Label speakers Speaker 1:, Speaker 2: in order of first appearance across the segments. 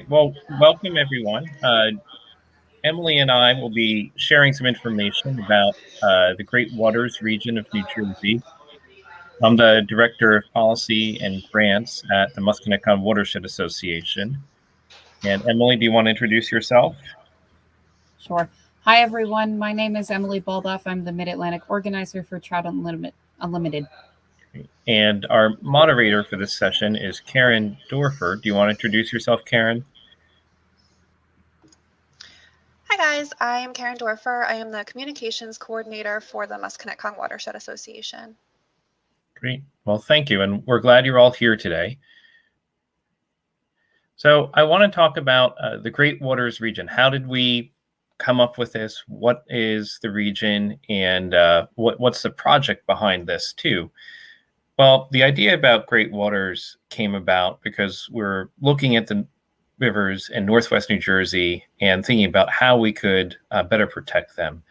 Speaker 1: Great. Well, welcome everyone. Emily and I will be sharing some information about the Great Waters region of New Jersey. I'm the Director of Policy and Grants at the Musconetcong Watershed Association. And Emily, do you want to introduce yourself?
Speaker 2: Sure. Hi, everyone. My name is Emily Baldauf. I'm the Mid-Atlantic organizer for Trout Unlimited.
Speaker 1: And our moderator for this session is Karen Dorfer. Do you want to introduce yourself, Karen?
Speaker 3: Hi guys, I am Karen Dorfer. I am the communications coordinator for the Musconetcong Watershed Association.
Speaker 1: Great. Well, thank you. And we're glad you're all here today. So I want to talk about the Great Waters region. How did we come up with this? What is the region, and what's the project behind this too? Well, the idea about Great Waters came about because we're looking at the rivers in Northwest New Jersey and thinking about how we could better protect them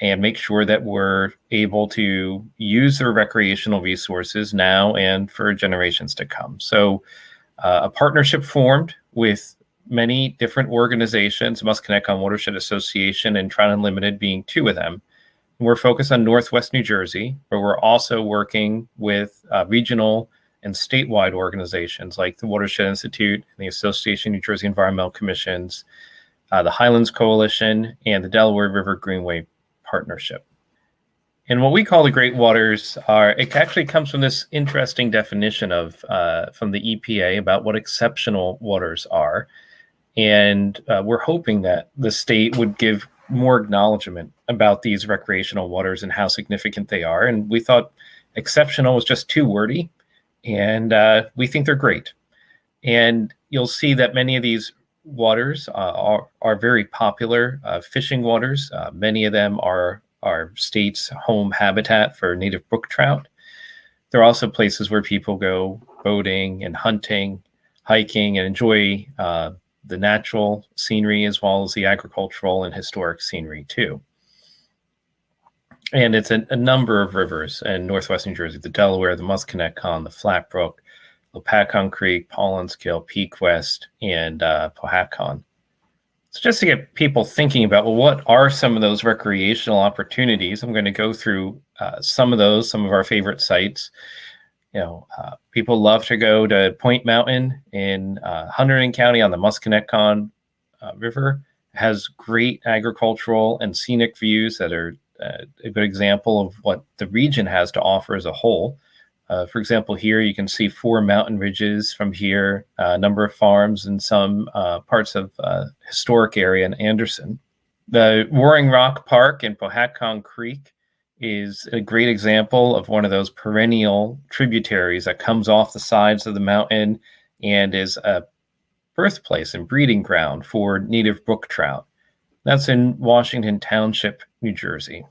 Speaker 1: and make sure that we're able to use their recreational resources now and for generations to come. So a partnership formed with many different organizations, Musconetcong Watershed Association and Trout Unlimited being two of them. We're focused on Northwest New Jersey, but we're also working with regional and statewide organizations like the Watershed Institute, the Association of New Jersey Environmental Commissions, the Highlands Coalition, and the Delaware River Greenway Partnership. And what we call the Great Waters it actually comes from this interesting definition from the EPA about what exceptional waters are. And we're hoping that the state would give more acknowledgement about these recreational waters and how significant they are. And we thought exceptional was just too wordy, and we think they're great. And you'll see that many of these waters are very popular fishing waters. Many of them are our state's home habitat for native brook trout. There are also places where people go boating and hunting, hiking, and enjoy the natural scenery as well as the agricultural and historic scenery too. And it's a number of rivers in Northwest New Jersey: the Delaware, the Musconetcong, the Flatbrook, Lopatcong Creek, Paulinskill, Pequest, and Powhatan. So just to get people thinking about, well, what are some of those recreational opportunities? I'm going to go through some of our favorite sites. People love to go to Point Mountain in Hunterdon County on the Musconetcong River. It has great agricultural and scenic views that are a good example of what the region has to offer as a whole. For example, here you can see 4 mountain ridges from here, a number of farms, and some parts of historic area in Anderson. The Roaring Rock Park in Powhatan Creek is a great example of one of those perennial tributaries that comes off the sides of the mountain and is a birthplace and breeding ground for native brook trout. That's in Washington Township, New Jersey,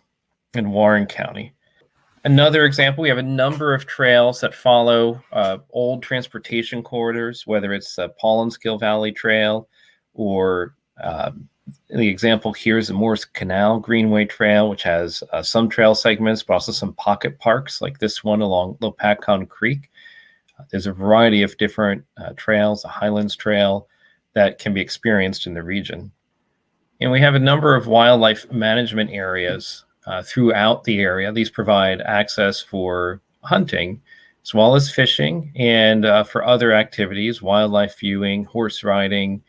Speaker 1: in Warren County. Another example, we have a number of trails that follow old transportation corridors, whether it's the Paulinskill Valley Trail or the example here is the Morris Canal Greenway Trail, which has some trail segments, but also some pocket parks like this one along Lopatcong Creek. There's a variety of different trails, the Highlands Trail, that can be experienced in the region. And we have a number of wildlife management areas throughout the area. These provide access for hunting as well as fishing and for other activities, wildlife viewing, horse riding,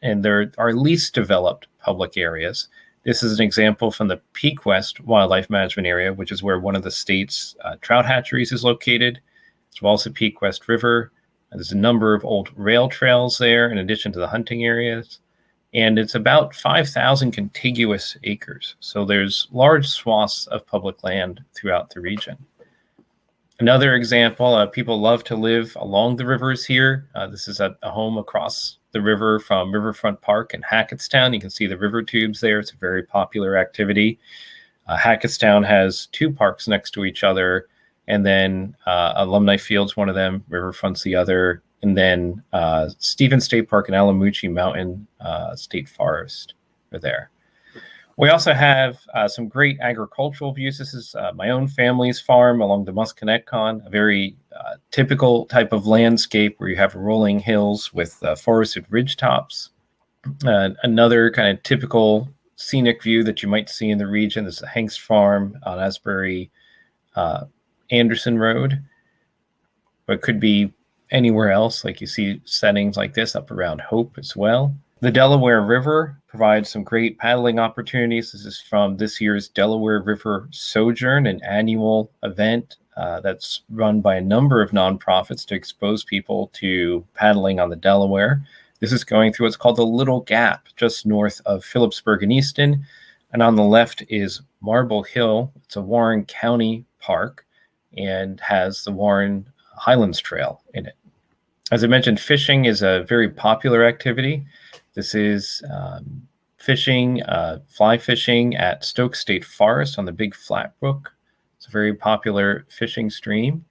Speaker 1: and there are least developed public areas. This is an example from the Pequest Wildlife Management Area, which is where one of the state's trout hatcheries is located, as well as the Pequest River. There's a number of old rail trails there in addition to the hunting areas. And it's about 5,000 contiguous acres. So there's large swaths of public land throughout the region. Another example, people love to live along the rivers here. This is a home across the river from Riverfront Park in Hackettstown. You can see the river tubes there. It's a very popular activity. Hackettstown has 2 parks next to each other, and then Alumni Field's one of them, Riverfront's the other, and then Stevens State Park and Alamucci Mountain State Forest are there. We also have some great agricultural views. This is my own family's farm along the Musconetcong, a very typical type of landscape where you have rolling hills with forested ridgetops. Another kind of typical scenic view that you might see in the region is the Hanks Farm on Asbury Anderson Road, but it could be anywhere else. Like you see settings like this up around Hope as well. The Delaware River provides some great paddling opportunities. This is from this year's Delaware River Sojourn, an annual event that's run by a number of nonprofits to expose people to paddling on the Delaware. This is going through what's called the Little Gap, just north of Phillipsburg and Easton. And on the left is Marble Hill. It's a Warren County park and has the Warren Highlands Trail in it. As I mentioned, fishing is a very popular activity. This is fishing, fly fishing at Stoke State Forest on the Big Flat Brook. It's a very popular fishing stream.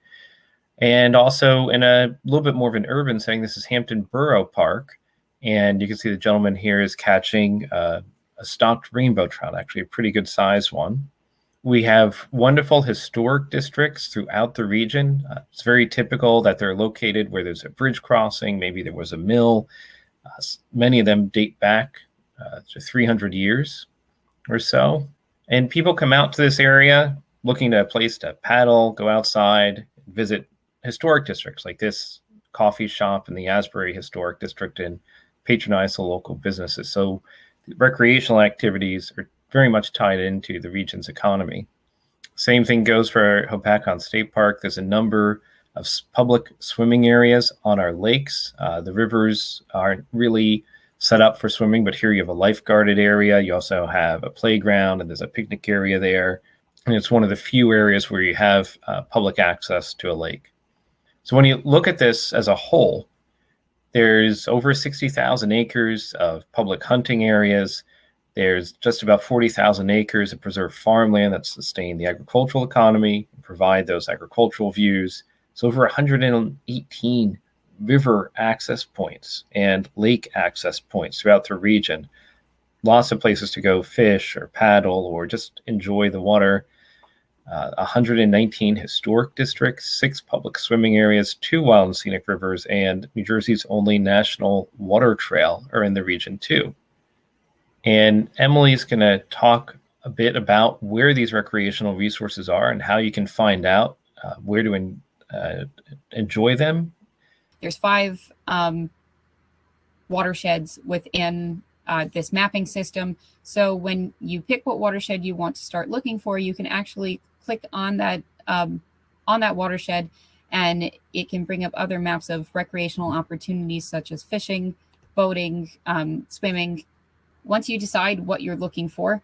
Speaker 1: And also in a little bit more of an urban setting, this is Hampton Borough Park. And you can see the gentleman here is catching a stocked rainbow trout, actually a pretty good sized one. We have wonderful historic districts throughout the region. It's very typical that they're located where there's a bridge crossing, maybe there was a mill. Many of them date back to 300 years or so. And people come out to this area looking to a place to paddle, go outside, visit historic districts like this coffee shop in the Asbury Historic District, and patronize the local businesses. So recreational activities are very much tied into the region's economy. Same thing goes for Hopatcong State Park. There's a number of public swimming areas on our lakes. The rivers aren't really set up for swimming, but here you have a lifeguarded area. You also have a playground, and there's a picnic area there. And it's one of the few areas where you have public access to a lake. So when you look at this as a whole, there's over 60,000 acres of public hunting areas. There's just about 40,000 acres of preserved farmland that sustain the agricultural economy and provide those agricultural views. So over 118 river access points and lake access points throughout the region. Lots of places to go fish or paddle or just enjoy the water. 119 historic districts, 6 public swimming areas, 2 wild and scenic rivers, and New Jersey's only national water trail are in the region too. And Emily's going to talk a bit about where these recreational resources are and how you can find out where to enjoy them.
Speaker 2: There's 5 watersheds within this mapping system. So when you pick what watershed you want to start looking for, you can actually click on that watershed, and it can bring up other maps of recreational opportunities such as fishing, boating, swimming. Once you decide what you're looking for,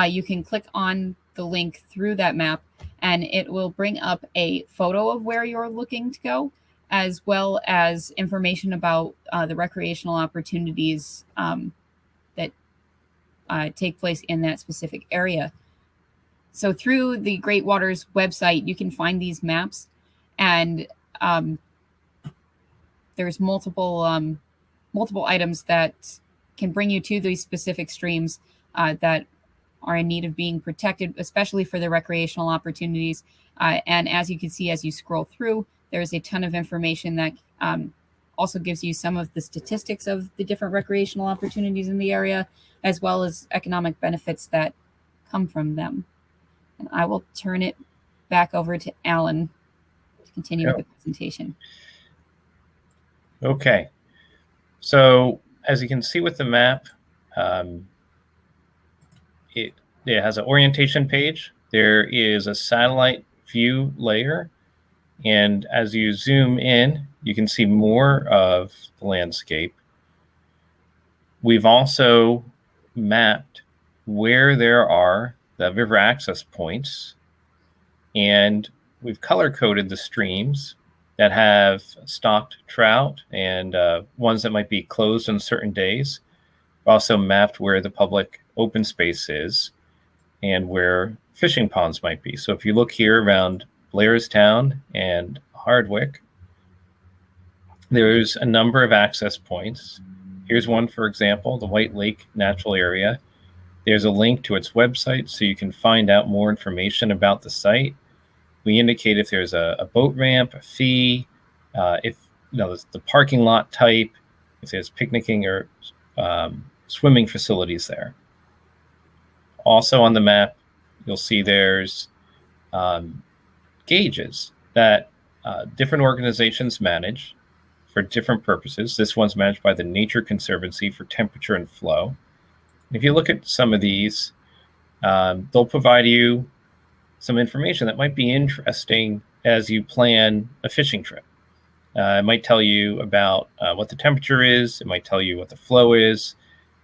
Speaker 2: you can click on the link through that map, and it will bring up a photo of where you're looking to go, as well as information about the recreational opportunities that take place in that specific area. So through the Great Waters website, you can find these maps, and there's multiple items that can bring you to these specific streams that are in need of being protected, especially for the recreational opportunities. And as you can see, as you scroll through, there's a ton of information that also gives you some of the statistics of the different recreational opportunities in the area, as well as economic benefits that come from them. And I will turn it back over to Alan to continue with the presentation.
Speaker 1: Okay. So as you can see with the map, it has an orientation page. There is a satellite view layer. And as you zoom in, you can see more of the landscape. We've also mapped where there are the river access points, and we've color-coded the streams that have stocked trout and ones that might be closed on certain days. We've also mapped where the public open space is and where fishing ponds might be. So if you look here around Blairstown and Hardwick, there's a number of access points. Here's one, for example, the White Lake Natural Area. There's a link to its website so you can find out more information about the site. We indicate if there's a boat ramp, a fee, if the parking lot type, if there's picnicking or swimming facilities there. Also on the map, you'll see there's gauges that different organizations manage for different purposes. This one's managed by the Nature Conservancy for temperature and flow. If you look at some of these, they'll provide you some information that might be interesting as you plan a fishing trip. It might tell you about what the temperature is. It might tell you what the flow is.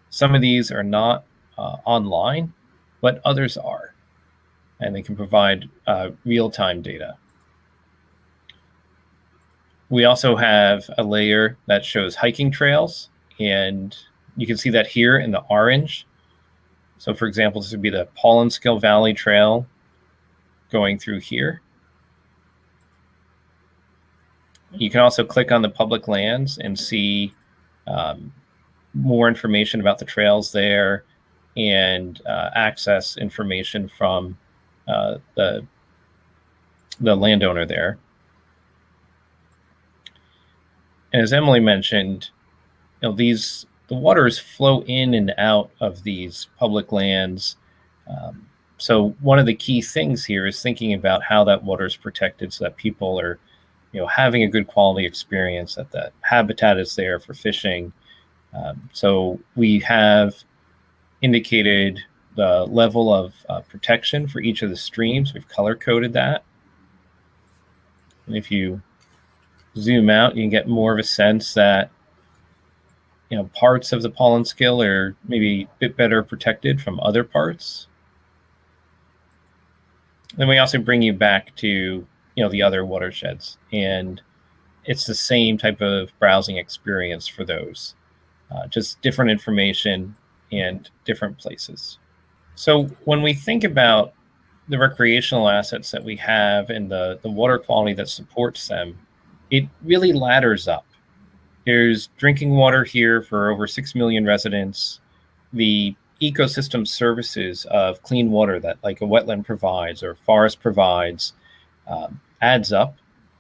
Speaker 1: Some of these are not online, but others are, and they can provide real-time data. We also have a layer that shows hiking trails, and you can see that here in the orange. So for example, this would be the Paulinskill Valley Trail going through here. You can also click on the public lands and see more information about the trails there and access information from the landowner there. And as Emily mentioned, the waters flow in and out of these public lands. So one of the key things here is thinking about how that water is protected so that people are having a good quality experience, that the habitat is there for fishing. So we have indicated the level of protection for each of the streams. We've color-coded that. And if you zoom out, you can get more of a sense that parts of the Paulinskill are maybe a bit better protected from other parts. Then we also bring you back to the other watersheds, and it's the same type of browsing experience for those, just different information and different places. So when we think about the recreational assets that we have and the water quality that supports them, it really ladders up. There's drinking water here for over 6 million residents. The ecosystem services of clean water that like a wetland provides or forest provides adds up.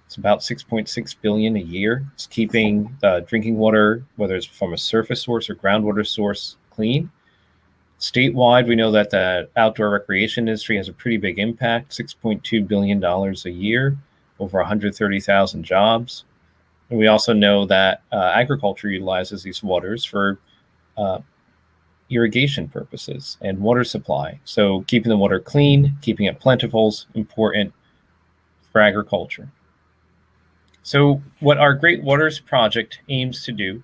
Speaker 1: It's about 6.6 billion a year. It's keeping the drinking water, whether it's from a surface source or groundwater source, clean. Statewide, we know that the outdoor recreation industry has a pretty big impact, $6.2 billion a year, over 130,000 jobs. And we also know that agriculture utilizes these waters for irrigation purposes and water supply. So keeping the water clean, keeping it plentiful is important for agriculture. So what our Great Waters Project aims to do,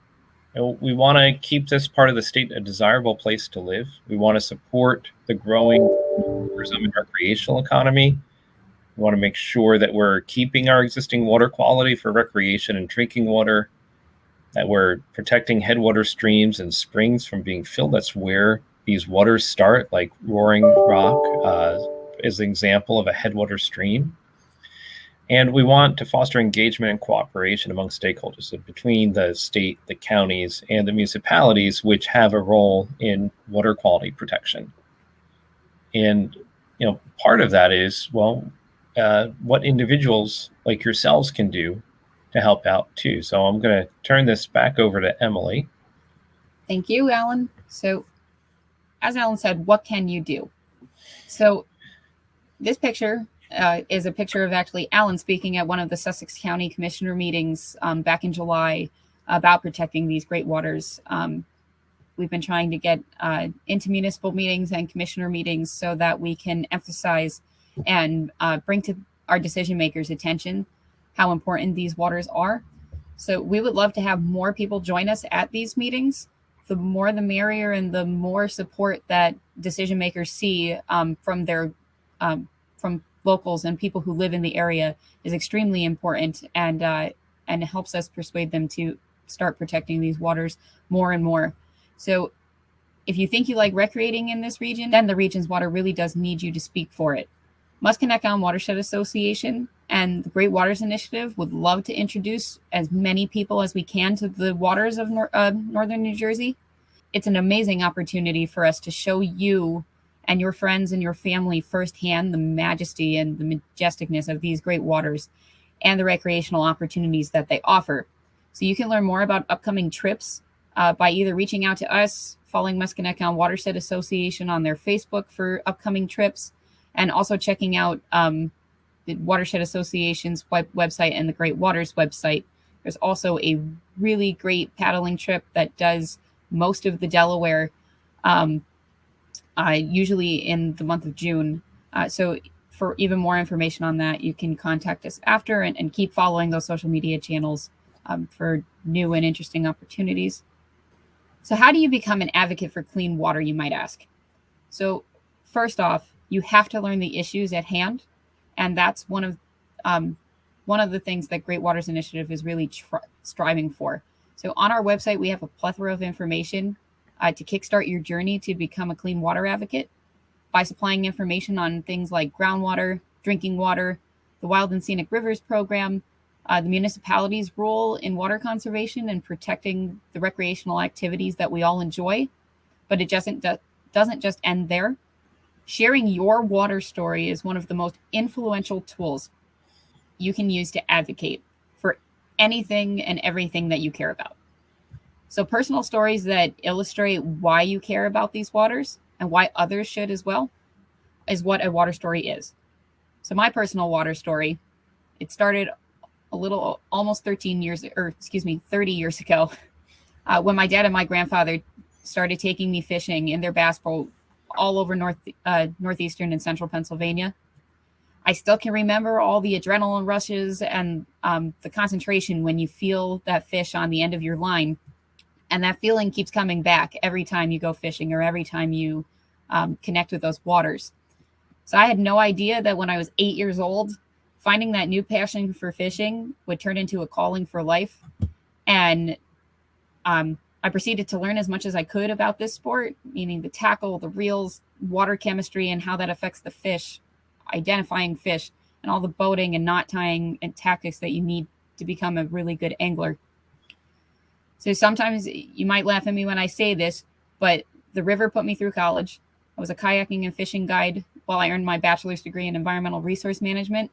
Speaker 1: we want to keep this part of the state a desirable place to live. We want to support the growing tourism and recreational economy. We want to make sure that we're keeping our existing water quality for recreation and drinking water, that we're protecting headwater streams and springs from being filled. That's where these waters start, like Roaring Rock is an example of a headwater stream. And we want to foster engagement and cooperation among stakeholders, so between the state, the counties, and the municipalities, which have a role in water quality protection. And part of that is, what individuals like yourselves can do to help out too. So I'm going to turn this back over to Emily.
Speaker 2: Thank you, Alan. So as Alan said, what can you do? So this picture is a picture of actually Alan speaking at one of the Sussex County Commissioner meetings back in July about protecting these great waters. We've been trying to get into municipal meetings and commissioner meetings so that we can emphasize and bring to our decision makers' attention how important these waters are. So we would love to have more people join us at these meetings. The more the merrier, and the more support that decision makers see from their from locals and people who live in the area is extremely important, and helps us persuade them to start protecting these waters more and more. So if you think you like recreating in this region, then the region's water really does need you to speak for it. Musconetcong Watershed Association and the Great Waters Initiative would love to introduce as many people as we can to the waters of northern New Jersey. It's an amazing opportunity for us to show you and your friends and your family firsthand the majesty and the majesticness of these great waters and the recreational opportunities that they offer. So you can learn more about upcoming trips by either reaching out to us, following Musconetcong Watershed Association on their Facebook for upcoming trips, and also checking out the Watershed Association's website and the Great Waters website. There's also a really great paddling trip that does most of the Delaware, usually in the month of June. So for even more information on that, you can contact us after and keep following those social media channels for new and interesting opportunities. So how do you become an advocate for clean water, you might ask? So first off, you have to learn the issues at hand. And that's one of the things that Great Waters Initiative is really striving for. So on our website, we have a plethora of information to kickstart your journey to become a clean water advocate by supplying information on things like groundwater, drinking water, the Wild and Scenic Rivers program, the municipality's role in water conservation and protecting the recreational activities that we all enjoy. But it doesn't just end there. Sharing your water story is one of the most influential tools you can use to advocate for anything and everything that you care about. So personal stories that illustrate why you care about these waters and why others should as well is what a water story is. So my personal water story, it started almost 30 years ago when my dad and my grandfather started taking me fishing in their bass boat all over northeastern and central Pennsylvania. I still can remember all the adrenaline rushes and the concentration when you feel that fish on the end of your line. And that feeling keeps coming back every time you go fishing or every time you connect with those waters. So I had no idea that when I was 8 years old, finding that new passion for fishing would turn into a calling for life. And I proceeded to learn as much as I could about this sport, meaning the tackle, the reels, water chemistry, and how that affects the fish, identifying fish, and all the boating and knot tying and tactics that you need to become a really good angler. So sometimes you might laugh at me when I say this, but the river put me through college. I was a kayaking and fishing guide while I earned my bachelor's degree in environmental resource management.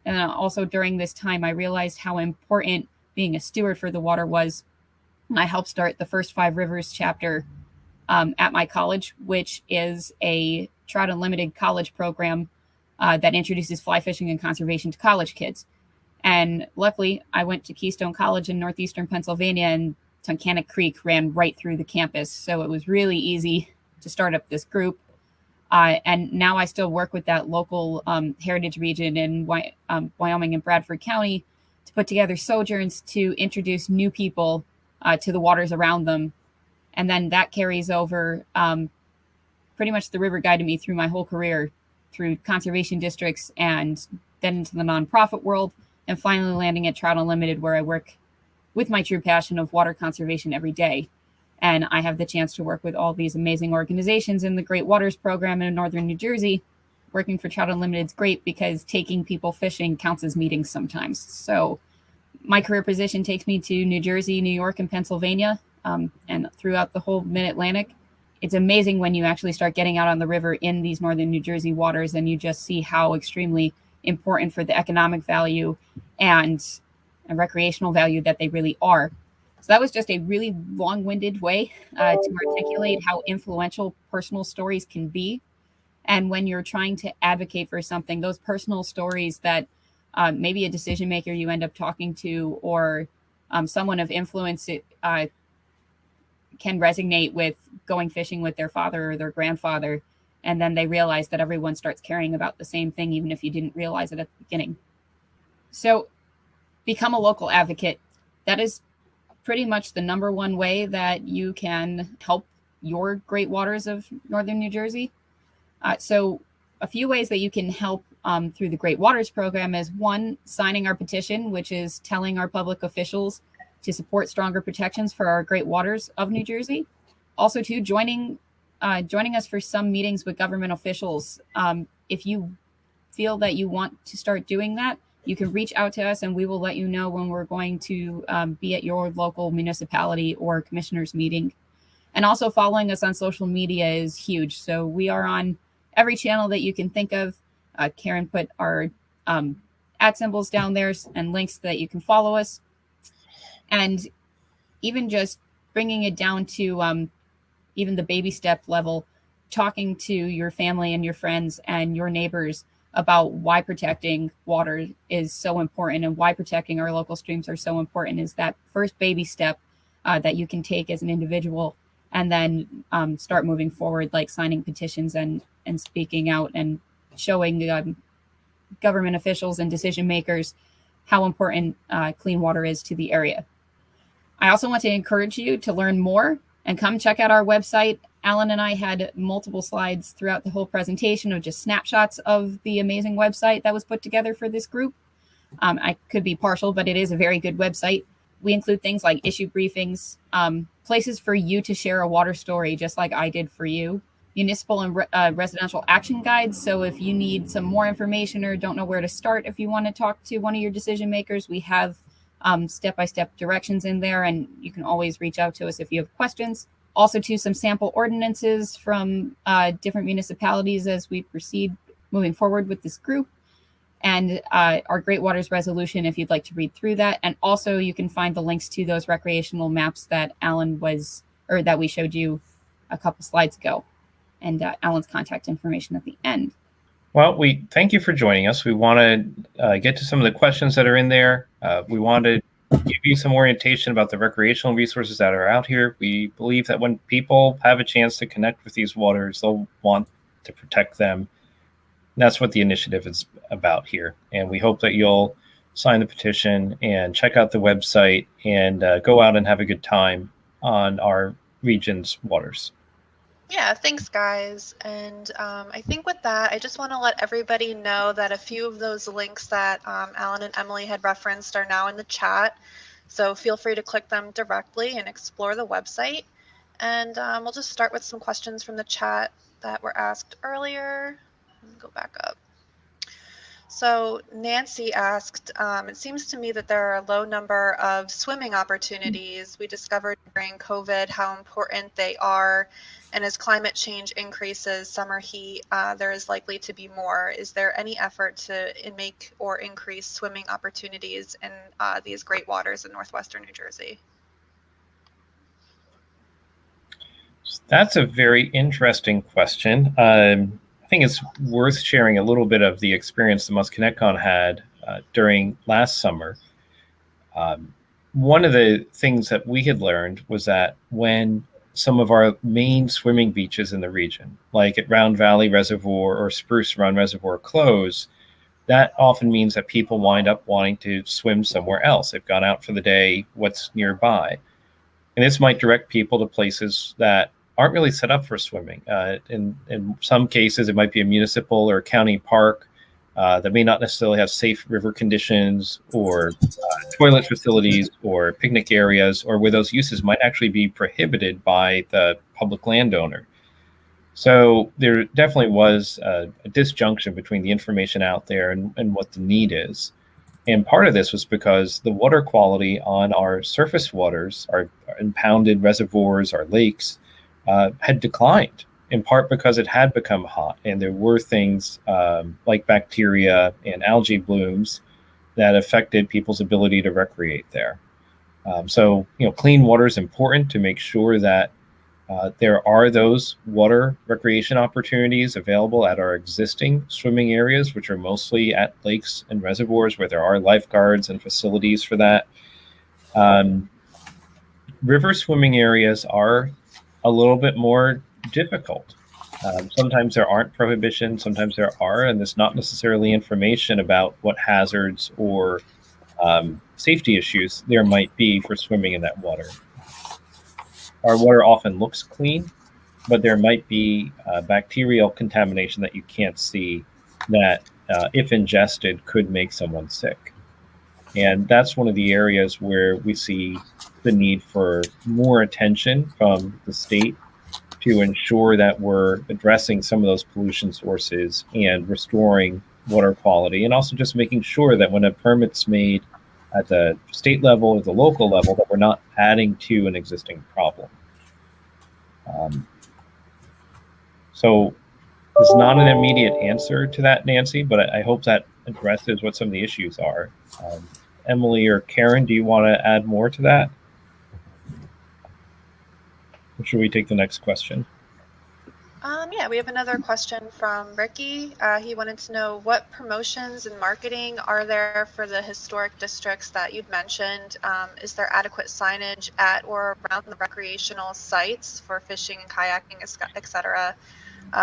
Speaker 2: And also during this time, I realized how important being a steward for the water was. And I helped start the First Five Rivers chapter at my college, which is a Trout Unlimited college program that introduces fly fishing and conservation to college kids. And luckily, I went to Keystone College in northeastern Pennsylvania, and Tunkhannock Creek ran right through the campus. So it was really easy to start up this group. And now I still work with that local heritage region in Wyoming and Bradford County to put together sojourns to introduce new people to the waters around them. And then that carries over pretty much the river guided me through my whole career, through conservation districts and then into the nonprofit world, and finally landing at Trout Unlimited, where I work with my true passion of water conservation every day. And I have the chance to work with all these amazing organizations in the Great Waters program in northern New Jersey. Working for Trout Unlimited is great because taking people fishing counts as meetings sometimes. So my career position takes me to New Jersey, New York, and Pennsylvania, and throughout the whole mid-Atlantic. It's amazing when you actually start getting out on the river in these northern New Jersey waters, and you just see how extremely important for the economic value and recreational value that they really are. So that was just a really long-winded way to articulate how influential personal stories can be. And when you're trying to advocate for something, those personal stories that maybe a decision maker you end up talking to or someone of influence can resonate with going fishing with their father or their grandfather. And then they realize that everyone starts caring about the same thing, even if you didn't realize it at the beginning. So become a local advocate. That is pretty much the number one way that you can help your great waters of northern New Jersey. So a few ways that you can help through the Great Waters program is, one, signing our petition, which is telling our public officials to support stronger protections for our great waters of New Jersey. Also, two, joining us for some meetings with government officials. If you feel that you want to start doing that, you can reach out to us and we will let you know when we're going to be at your local municipality or commissioners meeting. And also following us on social media is huge. So we are on every channel that you can think of. Karen put our @ symbols down there and links that you can follow us. And even just bringing it down to even the baby step level, talking to your family and your friends and your neighbors about why protecting water is so important and why protecting our local streams are so important is that first baby step that you can take as an individual, and then start moving forward, like signing petitions and speaking out and showing government officials and decision makers how important clean water is to the area. I also want to encourage you to learn more and come check out our website. Alan and I had multiple slides throughout the whole presentation of just snapshots of the amazing website that was put together for this group. I could be partial, but it is a very good website. We include things like issue briefings, places for you to share a water story, just like I did for you, municipal and residential action guides. So if you need some more information or don't know where to start, if you want to talk to one of your decision makers, we have step-by-step directions in there, and you can always reach out to us if you have questions. Also to some sample ordinances from different municipalities as we proceed moving forward with this group, and our Great Waters resolution if you'd like to read through that. And also you can find the links to those recreational maps that that we showed you a couple slides ago, and Alan's contact information at the end.
Speaker 1: Well, we thank you for joining us. We want to get to some of the questions that are in there. We want to give you some orientation about the recreational resources that are out here. We believe that when people have a chance to connect with these waters, they'll want to protect them. And that's what the initiative is about here. And we hope that you'll sign the petition and check out the website and go out and have a good time on our region's waters.
Speaker 3: Yeah, thanks, guys. And I think with that, I just want to let everybody know that a few of those links that Alan and Emily had referenced are now in the chat. So feel free to click them directly and explore the website. And we'll just start with some questions from the chat that were asked earlier. Let me go back up. So Nancy asked, it seems to me that there are a low number of swimming opportunities. We discovered during COVID how important they are. And as climate change increases, summer heat, there is likely to be more. Is there any effort to make or increase swimming opportunities in these great waters in northwestern New Jersey?
Speaker 1: That's a very interesting question. I think it's worth sharing a little bit of the experience the Musconetcong had during last summer. One of the things that we had learned was that when some of our main swimming beaches in the region, like at Round Valley Reservoir or Spruce Run Reservoir, close, that often means that people wind up wanting to swim somewhere else. They've gone out for the day, what's nearby. And this might direct people to places that aren't really set up for swimming. In some cases, it might be a municipal or county park that may not necessarily have safe river conditions or toilet facilities or picnic areas, or where those uses might actually be prohibited by the public landowner. So there definitely was a disjunction between the information out there and what the need is. And part of this was because the water quality on our surface waters, our impounded reservoirs, our lakes, had declined, in part because it had become hot, and there were things like bacteria and algae blooms that affected people's ability to recreate there. So, clean water is important to make sure that there are those water recreation opportunities available at our existing swimming areas, which are mostly at lakes and reservoirs where there are lifeguards and facilities for that. River swimming areas are a little bit more difficult. Sometimes there aren't prohibitions, sometimes there are, and there's not necessarily information about what hazards or safety issues there might be for swimming in that water. Our water often looks clean, but there might be bacterial contamination that you can't see that, if ingested, could make someone sick. And that's one of the areas where we see the need for more attention from the state to ensure that we're addressing some of those pollution sources and restoring water quality, and also just making sure that when a permit's made at the state level or the local level, that we're not adding to an existing problem. So There's not an immediate answer to that, Nancy, but I hope that addresses what some of the issues are. Emily or Karen, do you want to add more to that? Or should we take the next question?
Speaker 3: Yeah, we have another question from Ricky. He wanted to know what promotions and marketing are there for the historic districts that you'd mentioned? Is there adequate signage at or around the recreational sites for fishing and kayaking, etc.,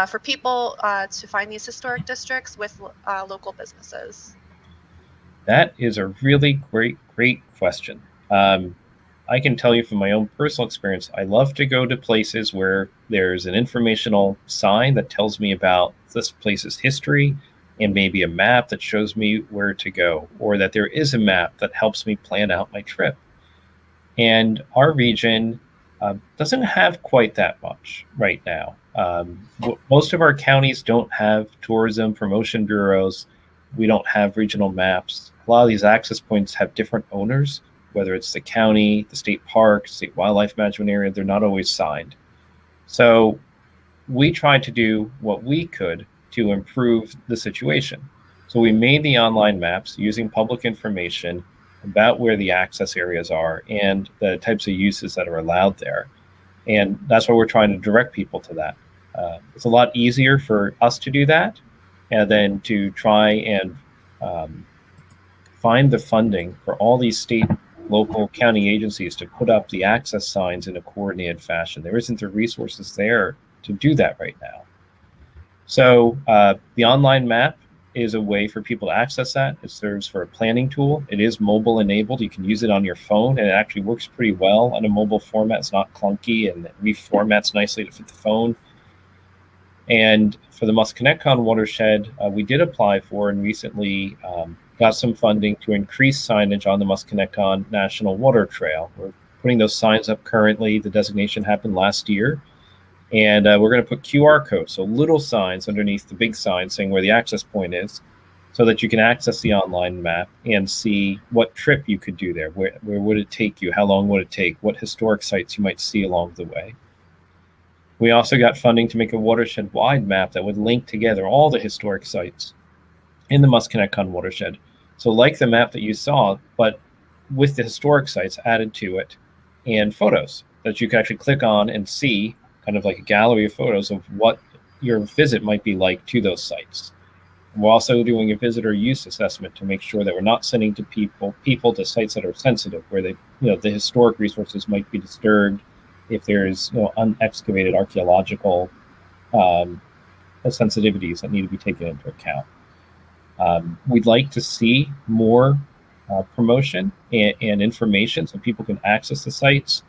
Speaker 3: for people to find these historic districts with local businesses?
Speaker 1: That is a really great question. I can tell you from my own personal experience, I love to go to places where there's an informational sign that tells me about this place's history and maybe a map that shows me where to go, or that there is a map that helps me plan out my trip. And our region doesn't have quite that much right now. Most of our counties don't have tourism promotion bureaus. We don't have regional maps. A lot of these access points have different owners, whether it's the county, the state park, state wildlife management area. They're not always signed. So we tried to do what we could to improve the situation. So we made the online maps using public information about where the access areas are and the types of uses that are allowed there. And that's why we're trying to direct people to that. It's a lot easier for us to do that and then to try and find the funding for all these state, local, county agencies to put up the access signs in a coordinated fashion. There isn't the resources there to do that right now. So the online map is a way for people to access that. It serves for a planning tool. It is mobile enabled. You can use it on your phone, and it actually works pretty well on a mobile format. It's not clunky, and it reformats nicely to fit the phone. And for the Musconetcong watershed, we did apply for and recently got some funding to increase signage on the Musconetcong National Water Trail. We're putting those signs up currently. The designation happened last year. And we're going to put QR codes, so little signs underneath the big sign saying where the access point is, so that you can access the online map and see what trip you could do there. Where would it take you? How long would it take? What historic sites you might see along the way. We also got funding to make a watershed-wide map that would link together all the historic sites in the Musconetcong watershed. So like the map that you saw, but with the historic sites added to it and photos that you could actually click on and see, kind of like a gallery of photos of what your visit might be like to those sites. And we're also doing a visitor use assessment to make sure that we're not sending to people to sites that are sensitive, where they, the historic resources might be disturbed if there's unexcavated archaeological sensitivities that need to be taken into account. We'd like to see more promotion and information so people can access the sites,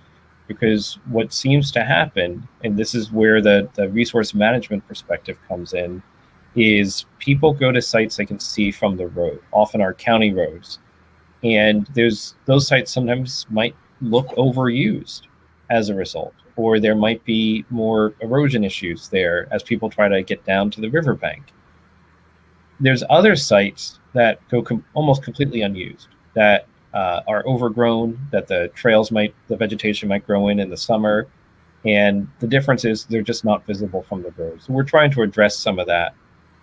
Speaker 1: because what seems to happen, and this is where the resource management perspective comes in, is people go to sites they can see from the road, often our county roads. And those sites sometimes might look overused as a result, or there might be more erosion issues there as people try to get down to the riverbank. There's other sites that go almost completely unused, that are overgrown, that the vegetation might grow in the summer. And the difference is they're just not visible from the road. So we're trying to address some of that,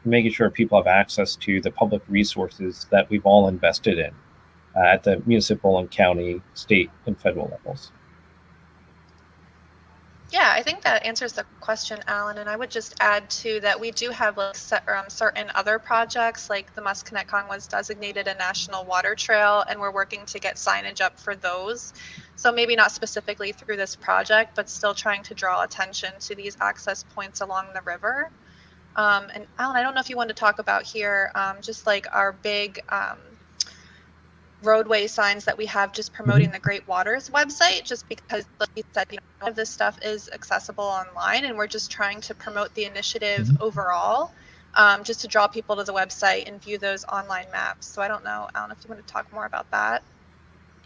Speaker 1: making sure people have access to the public resources that we've all invested in at the municipal and county, state, and federal levels.
Speaker 3: Yeah, I think that answers the question, Alan. And I would just add too that we do have certain other projects, like the Musconetcong was designated a national water trail, and we're working to get signage up for those. So maybe not specifically through this project, but still trying to draw attention to these access points along the river. And Alan, I don't know if you want to talk about here, just like our big roadway signs that we have just promoting the Great Waters website, just because, like you said, all of this stuff is accessible online, and we're just trying to promote the initiative overall, just to draw people to the website and view those online maps. So I don't know, Alan, if you want to talk more about that.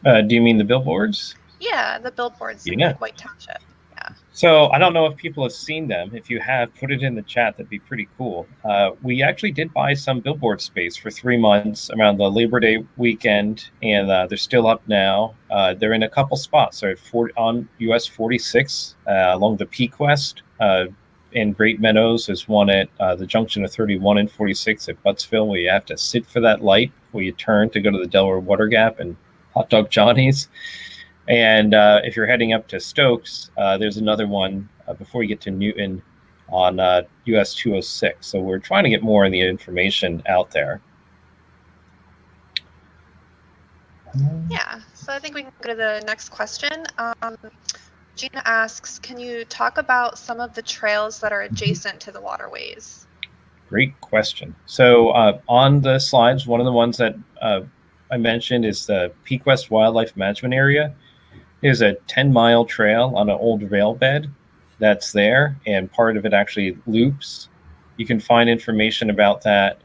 Speaker 1: Do you mean the billboards?
Speaker 3: Yeah, the billboards in White Township. Yeah.
Speaker 1: So I don't know if people have seen them. If you have, put it in the chat. That'd be pretty cool. We actually did buy some billboard space for 3 months around the Labor Day weekend, and they're still up now. They're in a couple spots. They're on US 46 along the Peak West, in Great Meadows. There's one at the junction of 31 and 46 at Buttsville, where you have to sit for that light where you turn to go to the Delaware Water Gap and Hot Dog Johnny's. And if you're heading up to Stokes, there's another one before you get to Newton on US 206. So we're trying to get more of the information out there.
Speaker 3: Yeah, so I think we can go to the next question. Gina asks, can you talk about some of the trails that are adjacent to the waterways?
Speaker 1: Great question. So on the slides, one of the ones that I mentioned is the Peak West Wildlife Management Area. There's a 10-mile trail on an old rail bed that's there, and part of it actually loops. You can find information about that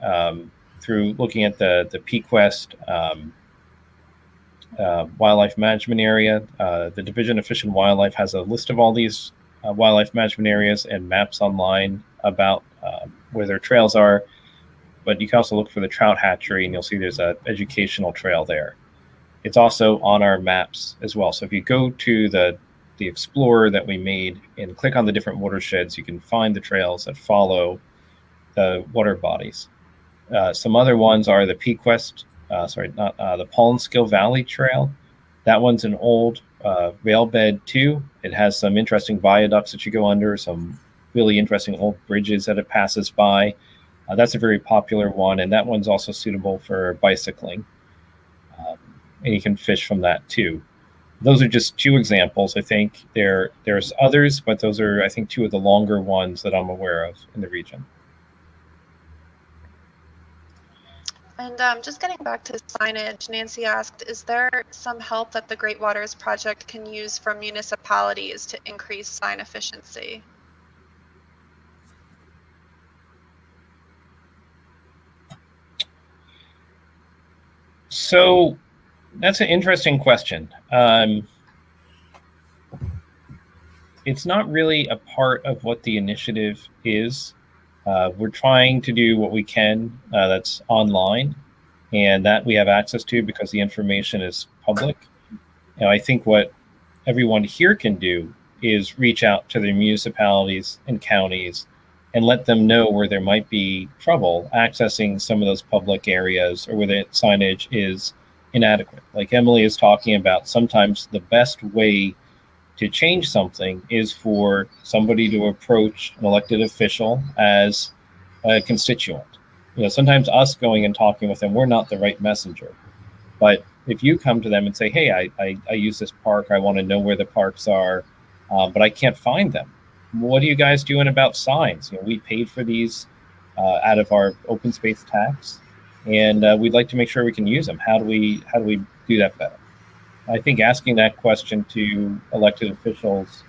Speaker 1: through looking at the Peak West Wildlife Management Area. The Division of Fish and Wildlife has a list of all these wildlife management areas and maps online about where their trails are. But you can also look for the trout hatchery, and you'll see there's an educational trail there. It's also on our maps as well. So if you go to the Explorer that we made and click on the different watersheds, you can find the trails that follow the water bodies. Some other ones are the Peak West, the Pollenskill Valley Trail. That one's an old rail bed too. It has some interesting viaducts that you go under, some really interesting old bridges that it passes by. That's a very popular one, and that one's also suitable for bicycling. And you can fish from that too. Those are just two examples. I think there's others, but those are, I think, two of the longer ones that I'm aware of in the region.
Speaker 3: And just getting back to signage, Nancy asked, is there some help that the Great Waters Project can use from municipalities to increase sign efficiency?
Speaker 1: So that's an interesting question. It's not really a part of what the initiative is. We're trying to do what we can that's online, and that we have access to because the information is public. I think what everyone here can do is reach out to their municipalities and counties and let them know where there might be trouble accessing some of those public areas or where the signage is inadequate. Like Emily is talking about, sometimes the best way to change something is for somebody to approach an elected official as a constituent. Sometimes us going and talking with them, we're not the right messenger. But if you come to them and say, hey, I use this park, I want to know where the parks are, but I can't find them. What are you guys doing about signs? We paid for these out of our open space tax, and we'd like to make sure we can use them. How do we do that better? I think asking that question to elected officials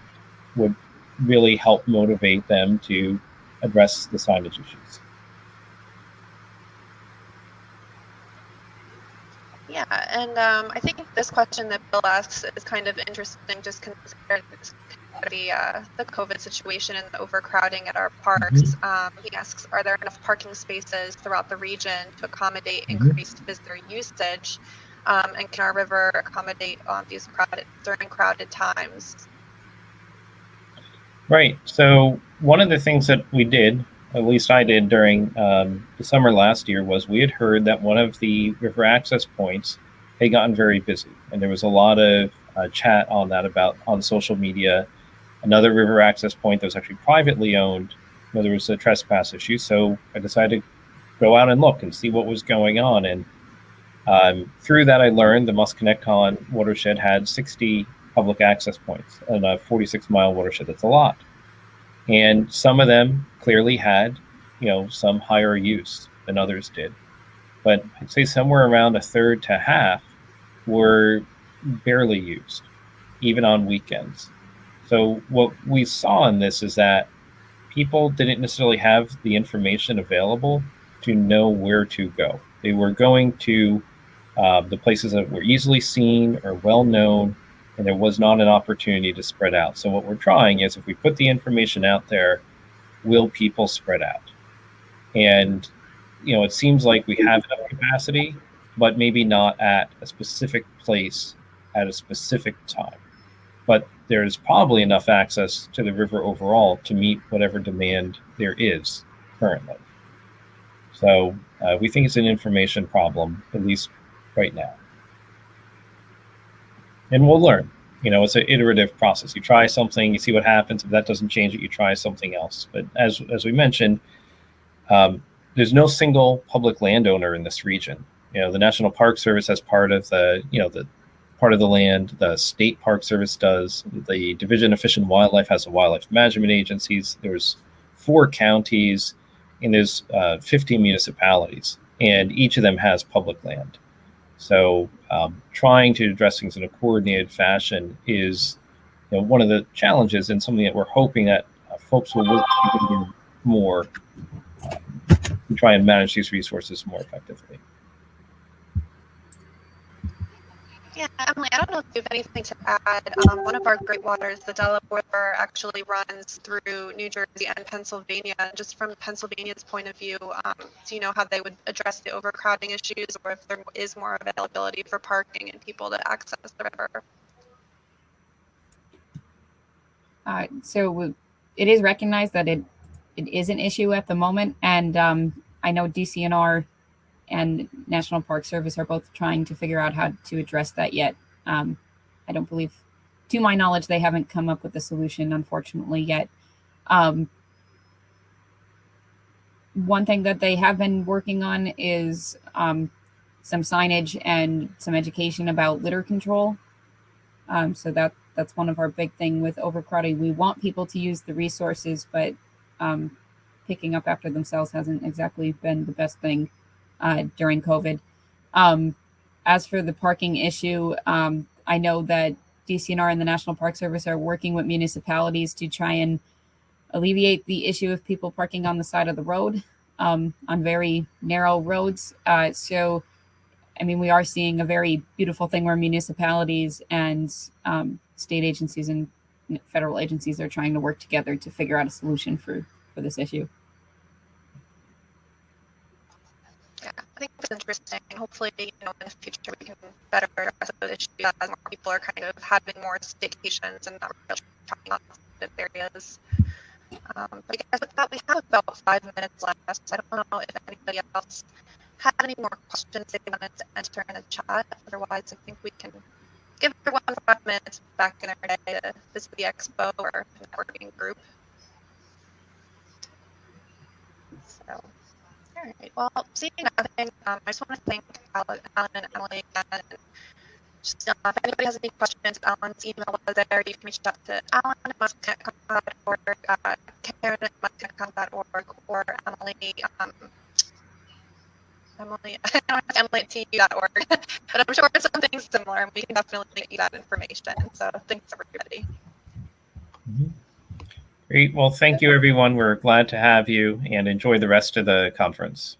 Speaker 1: would really help motivate them to address the signage issues.
Speaker 3: Yeah, and I think this question that Bill asks is kind of interesting, just considering the COVID situation and the overcrowding at our parks. He asks, are there enough parking spaces throughout the region to accommodate increased visitor usage? And can our river accommodate these during crowded times?
Speaker 1: Right. So one of the things that we did, at least I did during the summer last year, was we had heard that one of the river access points had gotten very busy, and there was a lot of chat on that on social media. Another river access point that was actually privately owned, there was a trespass issue. So I decided to go out and look and see what was going on. And through that, I learned the Musconetcong watershed had 60 public access points and a 46-mile watershed. That's a lot. And some of them clearly had, some higher use than others did. But I'd say somewhere around a third to half were barely used, even on weekends. So what we saw in this is that people didn't necessarily have the information available to know where to go. They were going to the places that were easily seen or well known, and there was not an opportunity to spread out. So what we're trying is, if we put the information out there, will people spread out? And it seems like we have enough capacity, but maybe not at a specific place at a specific time. But there's probably enough access to the river overall to meet whatever demand there is currently. So we think it's an information problem, at least right now. And we'll learn. You know, it's an iterative process. You try something, you see what happens. If that doesn't change it, you try something else. But as we mentioned, there's no single public landowner in this region. You know, the National Park Service has part of the, you know, the part of the land. The State Park Service does. The Division of Fish and Wildlife has the wildlife management agencies. There's 4 counties, and there's 50 municipalities, and each of them has public land. So trying to address things in a coordinated fashion is, you know, one of the challenges, and something that we're hoping that folks will work together more to try and manage these resources more effectively.
Speaker 3: Yeah, Emily, I don't know if you have anything to add. One of our great waters, the Delaware River, actually runs through New Jersey and Pennsylvania. Just from Pennsylvania's point of view, do you know how they would address the overcrowding issues, or if there is more availability for parking and people to access the river?
Speaker 2: So it is recognized that it is an issue at the moment, and I know DCNR and National Park Service are both trying to figure out how to address that yet. I don't believe, to my knowledge, they haven't come up with a solution, unfortunately, yet. One thing that they have been working on is some signage and some education about litter control. So that's one of our big thing with overcrowding. We want people to use the resources, but picking up after themselves hasn't exactly been the best thing during COVID. As for the parking issue, I know that DCNR and the National Park Service are working with municipalities to try and alleviate the issue of people parking on the side of the road on very narrow roads. So, I mean, we are seeing a very beautiful thing where municipalities and state agencies and federal agencies are trying to work together to figure out a solution for this issue.
Speaker 3: Yeah, I think it's interesting. Hopefully, you know, in the future we can better address those issues as more people are kind of having more staycations and not really trying out areas. But I guess with that, we have about 5 minutes left. So I don't know if anybody else had any more questions they wanted to enter in the chat. Otherwise, I think we can give everyone 5 minutes back in our day to visit the expo or networking group. So. All right. Well, seeing nothing, I just want to thank Alan and Emily again. Just if anybody has any questions, Alan's email was there. You can reach out to Alan at Musconetcong.org, Karen at Musconetcong.org, or Emily. Emily at tu.org. But I'm sure it's something similar, and we can definitely get you that information. So thanks, everybody.
Speaker 1: Mm-hmm. Great. Well, thank you, everyone. We're glad to have you, and enjoy the rest of the conference.